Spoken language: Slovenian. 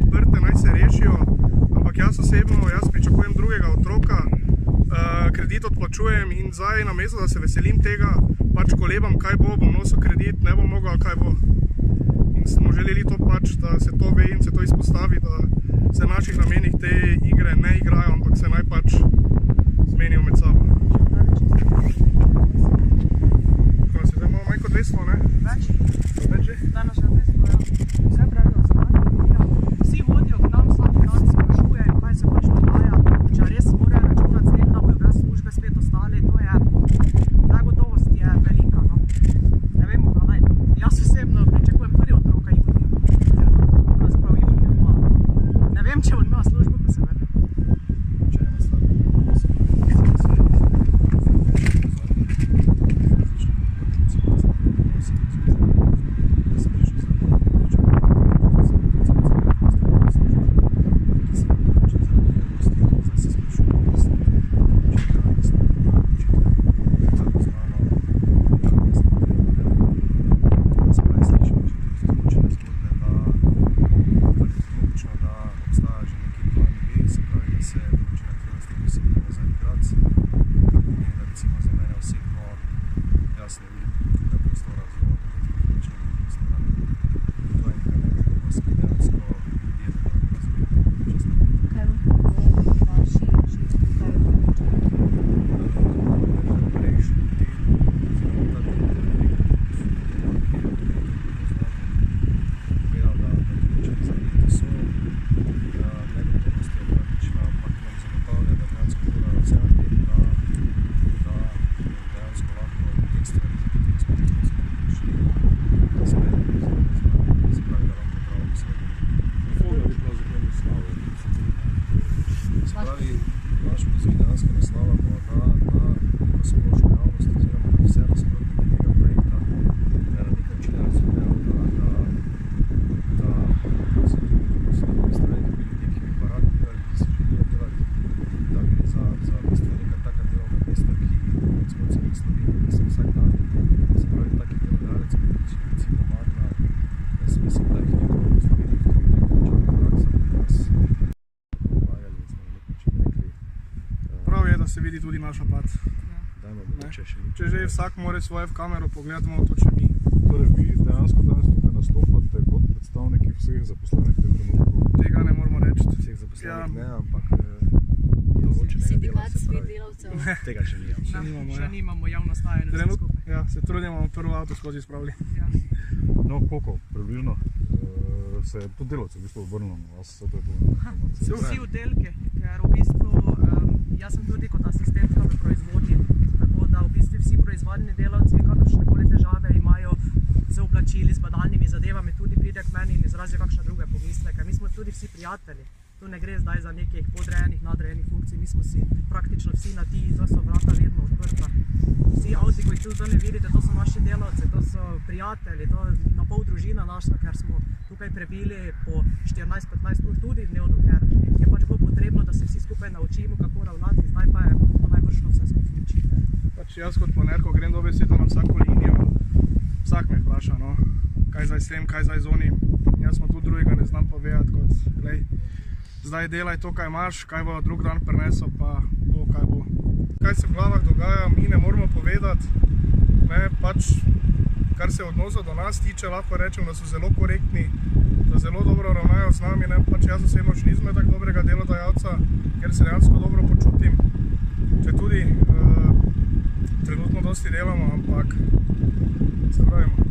odprte, naj se rešijo, ampak jaz osebno, pričakujem drugega otroka, kredit odplačujem in zdaj namesto, da se veselim tega, pač kolebam, kaj bo, bom nosil kredit, ne bom mogel, kaj bo. In smo želeli to pač, da se to ve in se to izpostavi, da se naših namenih te igre ne igrajo, ampak se naj pač zmenijo med sabo. Kaj se zdaj malo manj kot 200, ne? Več? Več že? Danes še 200, ja. Vse pravijo stvari. Vsi hodijo k nam, vsak dan sprašujejo, kaj se pač dogaja. Če res morajo računati s tem, da bojo brez službe spet ostali, to je, negotovost je velika, no. Ne vemo, kaj naj. Jaz osebno pričakujem prvi otroka junija. Pravzaprav junija, pa ne vem, če bo imela službo, ko se vrne. Če ena stvar, se vidi tudi naša plat. dajmo mogoče še nič. Če že vsak mora svoje v kamero pogledati, malo to če mi. Torej, vi dejansko danes tukaj nastopate kot predstavniki vseh zaposlenih v tem trenutku? Tega ne moramo reči. Vseh zaposlenih ne, ampak določenega dela, se pravi, tega še nimamo. Še nimamo javno stajanje vse skupaj. Ja, se trudimo prvo avto skozi spravili. No, koliko približno se je tudi delavci v bistvu obrnilo na vas, vse to je povedano informacije? Vsi oddelki, ker v bistvu jaz sem tudi kot asistentka v proizvodnji, tako da v bistvu vsi proizvodni delavci, kakršnekoli težave imajo z oblačili, z badalnimi zadevami, tudi pride k meni in izrazijo kakšne druge pomisleke. Mi smo tudi vsi prijatelji. Tu ne gre zdaj za nekih podrejenih, nadrejenih funkcij, mi smo si praktično vsi na ti, to so vrata vedno odprta. Vsi avti, ko jih tu zdaj ne vidite, to so naši delavci, to so prijatelji, to je na pol družina naša, ker smo tukaj prebili po 14-15 ur tudi dnevno, ker je pač bilo potrebno, da se vsi skupaj naučimo, kako ravnati, zdaj pa je najbrž vse skupaj uči. Pač jaz kot planer, ko grem dobesedno na vsako linijo, vsak me vpraša, no, kaj zdaj s tem, kaj zdaj z onim. Jaz smo tu drugega ne znam povedati kot, glej, zdaj delaj to, kaj imaš, kaj bo drug dan prinesel, pa bo, kaj bo. Kaj se v glavah dogaja, mi ne moramo povedati, ne, pač, kar se odnosov do nas tiče, lahko rečem, da so zelo korektni, da zelo dobro ravnajo z nami, ne, pač jaz osebno še nisem tako dobrega delodajalca, ker se dejansko dobro počutim, če tudi trenutno dosti delamo, ampak se pravimo.